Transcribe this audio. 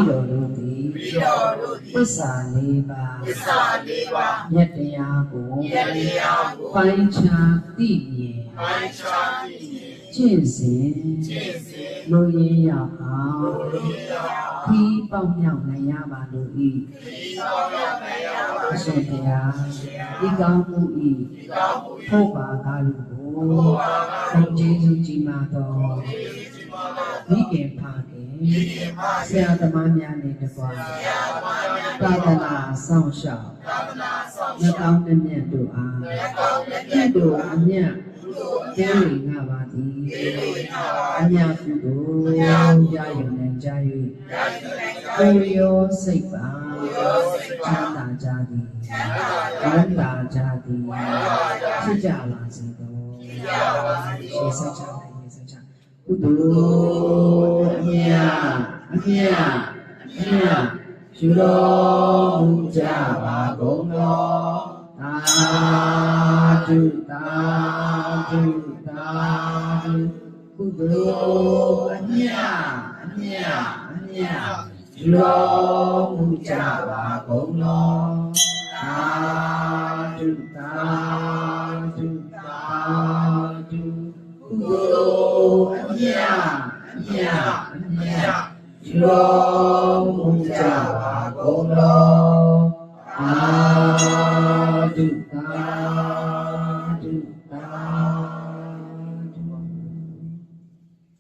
တော်တို့သည်သစ္စာလေးပါးမြတ်တရားကိုပိုင်းခြားသိမြင်ကျင့်စဉ်လူရင်းရောက်အောင်ဒီပေါက်မြောက်နိုင်ရပါလို့ဤအရှင်တရားဒီကောင်းမှုဤဖို့ပါကားလို့ကိုဘုရားကျေးဇူးကြီးမာတော်မိခင်ဖခင်ဆရာသမားများနဲ့တကွာသာသနာဆောင်ရှောက်နှကောင်းနှမြတ်တို့အားပြည့်တို့အမြတ်ကျမ်းရငါပါသည်အမြတ်ကုသိုလ်ရယူနိုင်ကြ၍ကိုယ်ရောစိတ်ပါချမ်းသာကြသည်ဝမ်းသာကြသည်ဖြစ်ကြပါစေသောရှေးဆက်ချနိုင်ရေးဆက်ချကုသိုလ်အမြတ်ယူတော်မူကြပါကုန်သောသာဓုကုသိုလ်အမြတ်ယူတော်မူကြပါကုန်သောသာဓု